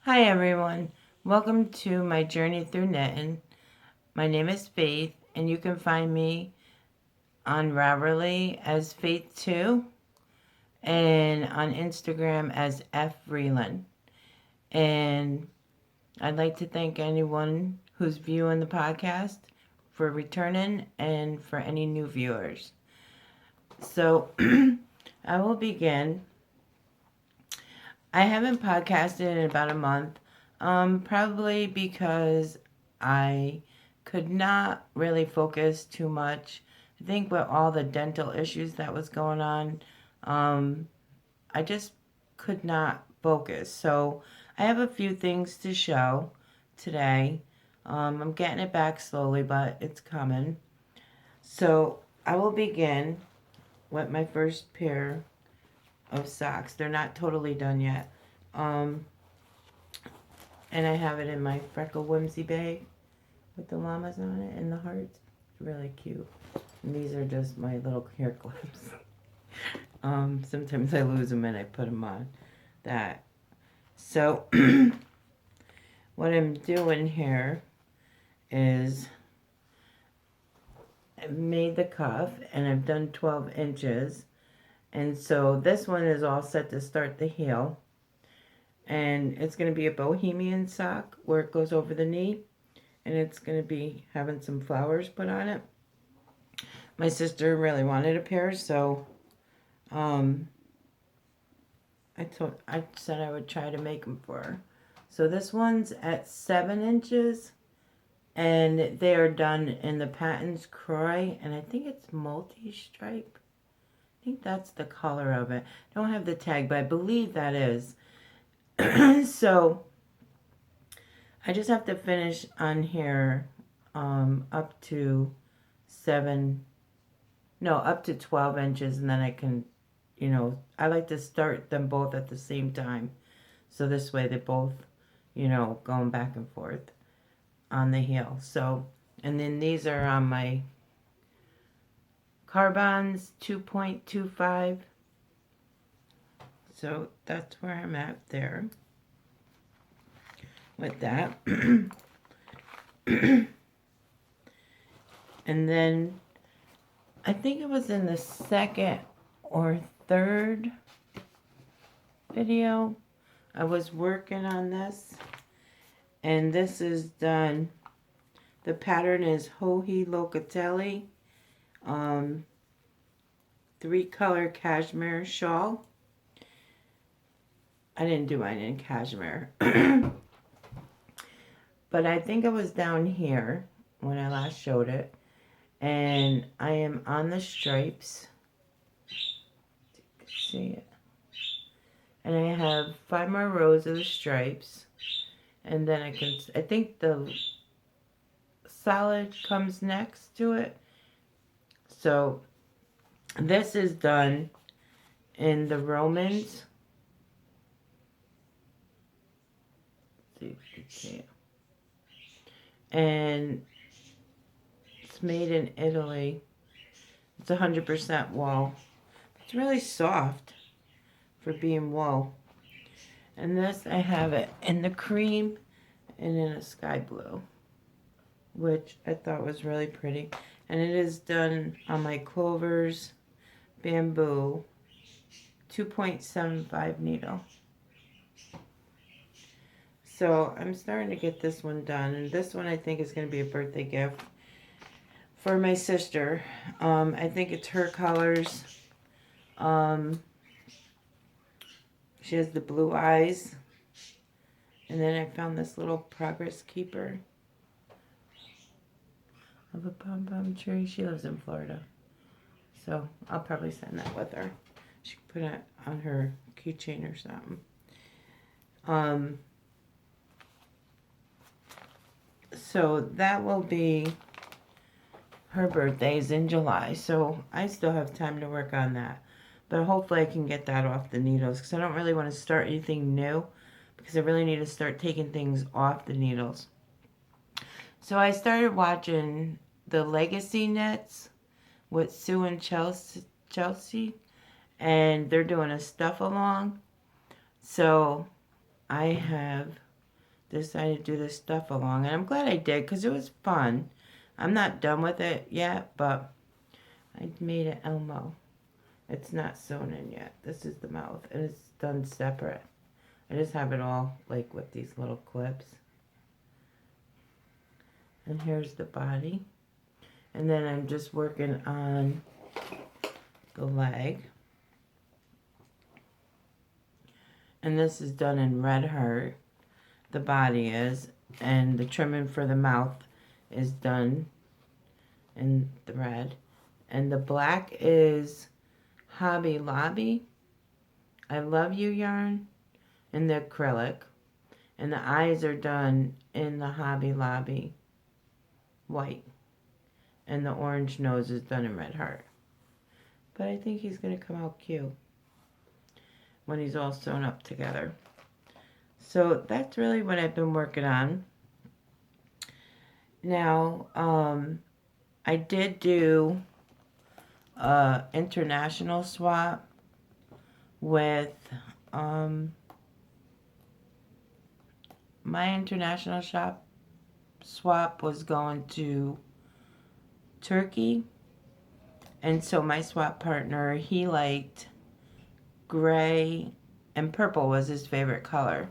Hi everyone, welcome to my journey through knitting. My name is Faith and you can find me on Ravelry as Faith2 and on Instagram as F Freeland. And I'd like to thank anyone who's viewing the podcast for returning and for any new viewers. So I will begin. I haven't podcasted in about a month, probably because I could not really focus too much. I think with all the dental issues that was going on, I just could not focus. So I have a few things to show today. I'm getting it back slowly, but it's coming. So I will begin with my first pair of socks. They're not totally done yet. Um, and I have it in my Freckle Whimsy bag with the llamas on it and the hearts. It's really cute. And these are just my little hair clips. Sometimes I lose them and I put them on that. So what I'm doing here is I've made the cuff and I've done 12 inches. And so this one is all set to start the heel. And it's going to be a bohemian sock where it goes over the knee. And it's going to be having some flowers put on it. My sister really wanted a pair, so I said I would try to make them for her. So this one's at 7 inches, and they are done in the Patton's Croy, and I think it's multi-stripe. I think that's the color of it. I don't have the tag, but I believe that is. So I just have to finish on here up to 12 inches, and then I can, I like to start them both at the same time. So this way they both, going back and forth on the heel. So, and then these are on my Carbons 2.25. So that's where I'm at there with that. And then I think it was in the second or third video I was working on this, and this is done. The pattern is Hohi Locatelli 3-color cashmere shawl. I didn't do mine in cashmere. But I think it was down here when I last showed it. And I am on the stripes. You can see it. And I have 5 more rows of the stripes. And then I think the solid comes next to it. So this is done in the Romans. Let's see if you can see it. And it's made in Italy. It's 100% wool. It's really soft for being wool. And this, I have it in the cream and in a sky blue, which I thought was really pretty. And it is done on my Clover's Bamboo 2.75 needle. So I'm starting to get this one done. And this one I think is going to be a birthday gift for my sister. I think it's her colors. She has the blue eyes. And then I found this little progress keeper of a pom-pom tree. She lives in Florida. So I'll probably send that with her. She can put it on her keychain or something. So that will be, her birthday's in July. So I still have time to work on that. But hopefully I can get that off the needles, because I don't really want to start anything new, because I really need to start taking things off the needles. So I started watching the Legacy Knits with Sue and Chelsea, and they're doing a stuff along. So I have decided to do this stuff along. And I'm glad I did because it was fun. I'm not done with it yet, but I made an elmo. It's not sewn in yet. This is the mouth, and it's done separate. I just have it all like with these little clips. And here's the body. And then I'm just working on the leg. And this is done in red heart. The body is. And the trimming for the mouth is done in the red. And the black is Hobby Lobby. I Love You yarn in the acrylic. And the eyes are done in the Hobby Lobby white. And the orange nose is done in red heart. But I think he's going to come out cute when he's all sewn up together. So that's really what I've been working on. Now, I did do an international swap with my international swap was going to Turkey. And so my swap partner, he liked gray and purple was his favorite color.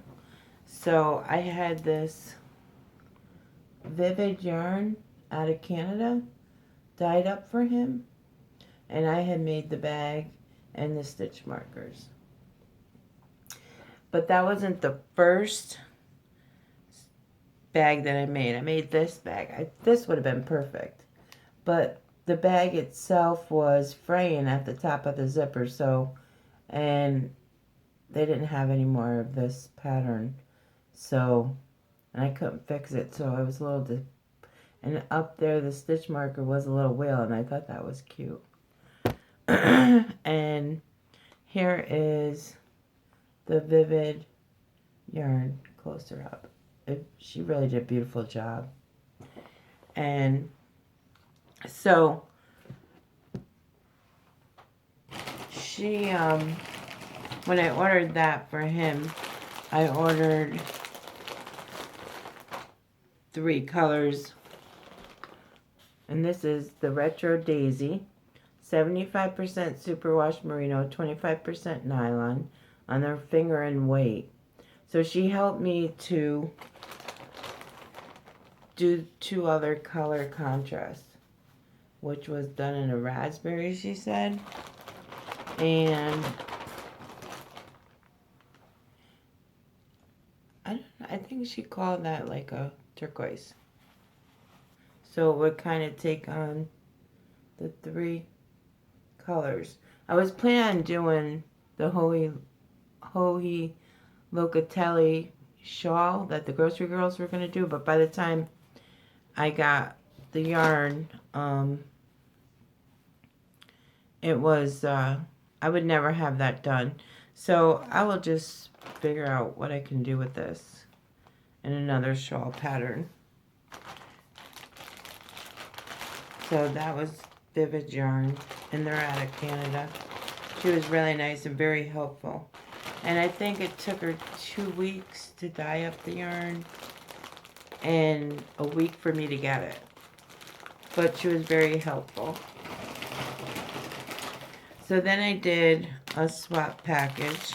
So I had this Vivid yarn out of Canada dyed up for him. And I had made the bag and the stitch markers. But that wasn't the first bag that I made. I made this bag. This would have been perfect. But the bag itself was fraying at the top of the zipper, so, and they didn't have any more of this pattern, so, and I couldn't fix it, so I was a little, and up there the stitch marker was a little wheel, and I thought that was cute. And here is the Vivid yarn closer up. She really did a beautiful job. And so she, when I ordered that for him, I ordered 3 colors. And this is the Retro Daisy, 75% superwash merino, 25% nylon on their finger and weight. So she helped me to do 2 other color contrasts, which was done in a raspberry, she said, and I think she called that like a turquoise. So it would kind of take on the 3 colors. I was planning on doing the Hohi Locatelli shawl that the grocery girls were going to do, but by the time I got the yarn, it was, I would never have that done. So I will just figure out what I can do with this in another shawl pattern. So that was Vivid yarn, and they're out of Canada. She was really nice and very helpful. And I think it took her 2 weeks to dye up the yarn and a week for me to get it. But she was very helpful. So then I did a swap package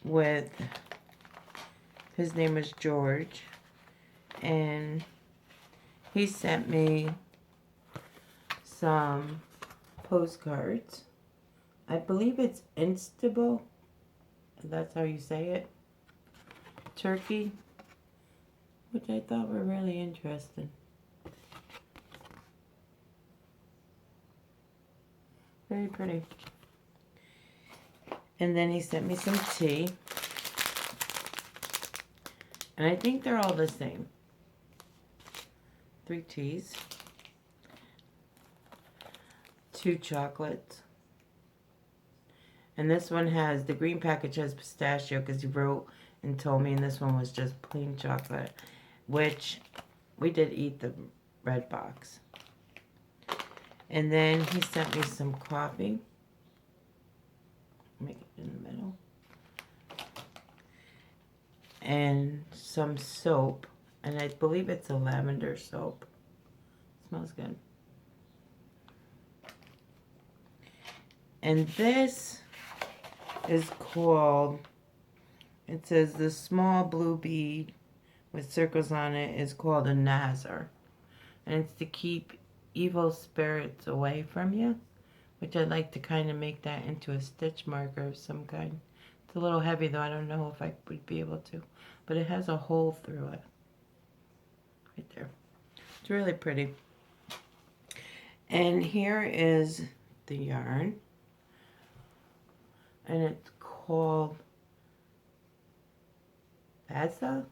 with, his name is George, and he sent me some postcards. I believe it's Instable, that's how you say it, Turkey, which I thought were really interesting. Very pretty. And then he sent me some tea. And I think they're all the same. 3 teas. 2 chocolates. And this one has, the green package has pistachio because he wrote and told me, and this one was just plain chocolate, which we did eat the red box. And then he sent me some coffee. Make it in the middle. and some soap, and I believe it's a lavender soap. Smells good. And this is called, it says the small blue bead with circles on it is called a Nazar. And it's to keep evil spirits away from you, which I'd like to kind of make that into a stitch marker of some kind. It's a little heavy though, I don't know if I would be able to, but it has a hole through it. Right there. It's really pretty. And here is the yarn. And it's called Feza.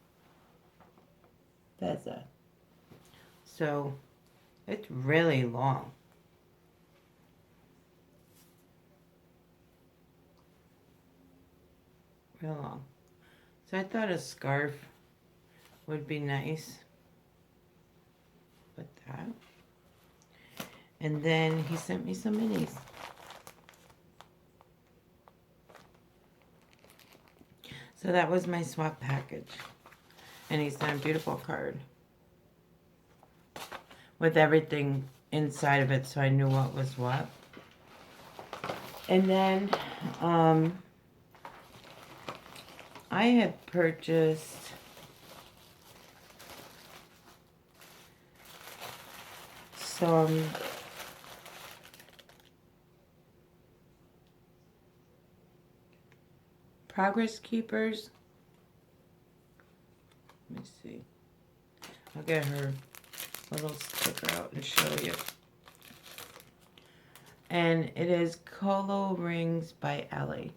So it's really long. Real long. So I thought a scarf would be nice. Put that. And then he sent me some minis. So that was my swap package. And he sent a beautiful card with everything inside of it, so I knew what was what. And then I had purchased some Progress Keepers. Let me see. I'll get her little sticker out and show you. And it is Colo Rings by Ellie.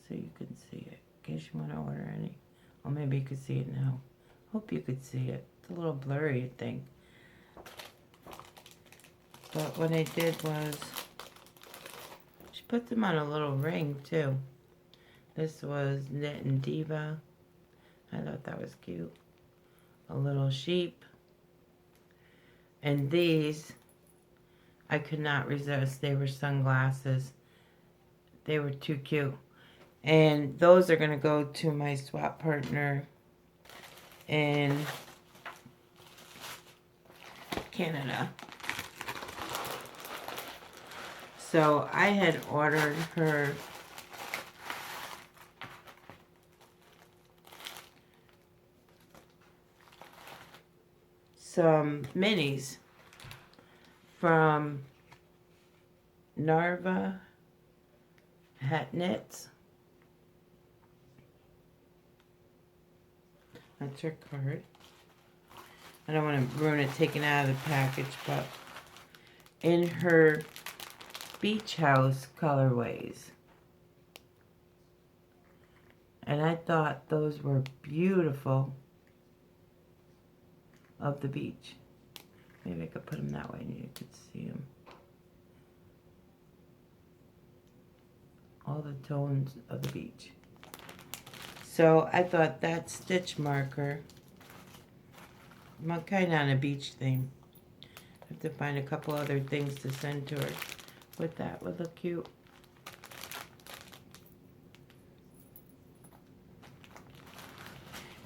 So you can see it in case you want to order any. Or maybe you could see it now. Hope you could see it. It's a little blurry, I think. But what I did was, she put them on a little ring too. This was Knit and Diva. I thought that was cute. A little sheep. And these, I could not resist. They were sunglasses. They were too cute. And those are going to go to my swap partner in Canada. So I had ordered her some minis from Narva Hat Knits. That's her card. I don't want to ruin it taken out of the package, but in her beach house colorways. And I thought those were beautiful of the beach. Maybe I could put them that way and you could see them. All the tones of the beach. So I thought that stitch marker, I'm kind of on a beach theme. I have to find a couple other things to send to her with that. Would look cute.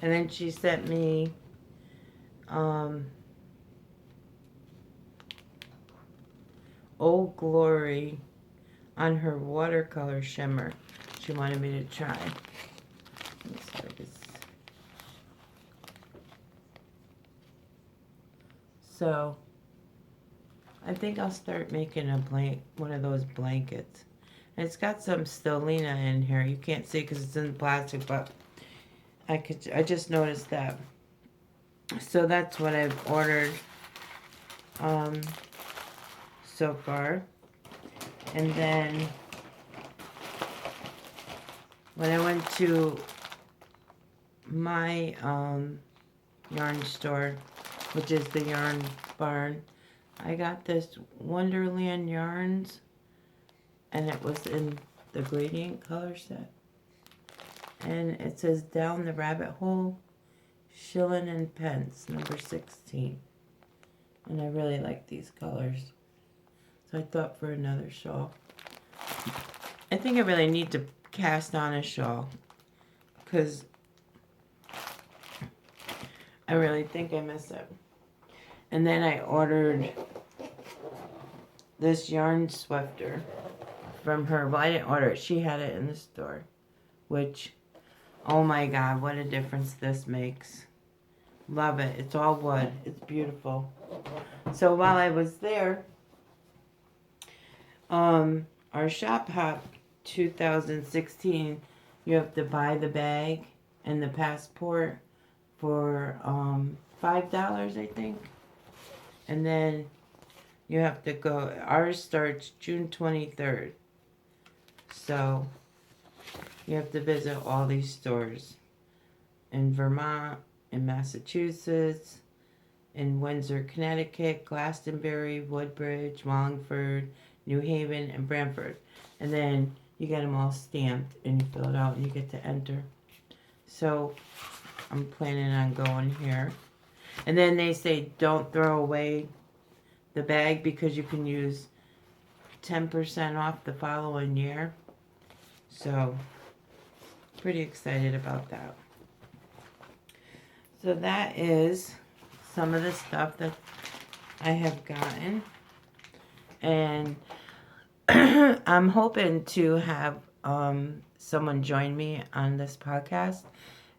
And then she sent me Old Glory on her watercolor shimmer. She wanted me to try. Let me start this. So I think I'll start making a one of those blankets. And it's got some Stellina in here. You can't see because it's in plastic, but I just noticed that. So that's what I've ordered so far. And then when I went to my yarn store, which is the Yarn Barn, I got this Wonderland Yarns, and it was in the gradient color set. And it says Down the Rabbit Hole, Shillin' and Pence, number 16. And I really like these colors. So I thought for another shawl. I think I really need to cast on a shawl, because I really think I miss it. And then I ordered this yarn swifter from her. Well, I didn't order it. She had it in the store. Which, oh my god, what a difference this makes. Love it. It's all wood. It's beautiful. So while I was there, our Shop Hop 2016, you have to buy the bag and the passport for $5, I think. And then you have to go. Ours starts June 23rd. So you have to visit all these stores in Vermont, in Massachusetts, in Windsor, Connecticut, Glastonbury, Woodbridge, Wallingford, New Haven, and Brantford. And then you get them all stamped and you fill it out and you get to enter. So I'm planning on going here. And then they say don't throw away the bag because you can use 10% off the following year. So pretty excited about that. So that is some of the stuff that I have gotten. And I'm hoping to have someone join me on this podcast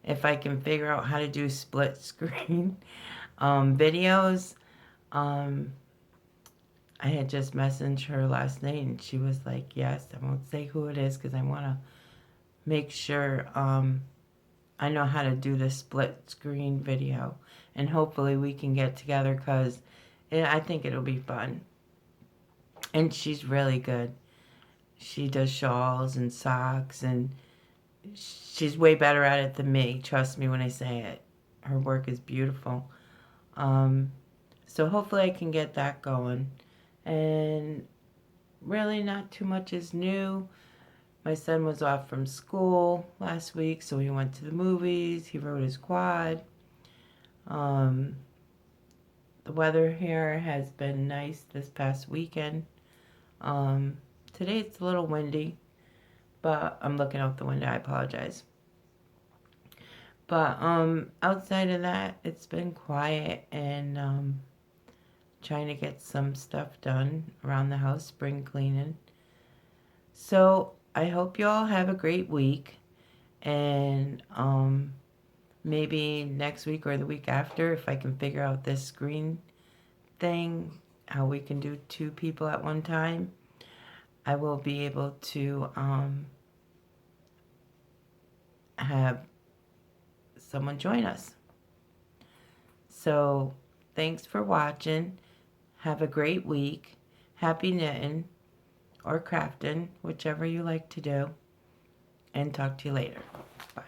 if I can figure out how to do split screen videos. I had just messaged her last night and she was like, yes. I won't say who it is because I want to make sure I know how to do the split screen video. And hopefully we can get together because I think it'll be fun. And she's really good. She does shawls and socks and she's way better at it than me. Trust me when I say it. Her work is beautiful. So hopefully I can get that going. And really not too much is new. My son was off from school last week, so he went to the movies. He rode his quad. The weather here has been nice this past weekend. Today it's a little windy, but I'm looking out the window. I apologize. But outside of that, it's been quiet and trying to get some stuff done around the house, spring cleaning. So I hope you all have a great week, and maybe next week or the week after, if I can figure out this screen thing, how we can do 2 people at one time, I will be able to have someone join us. So thanks for watching. Have a great week. Happy knitting or crafting, whichever you like to do. And talk to you later. Bye.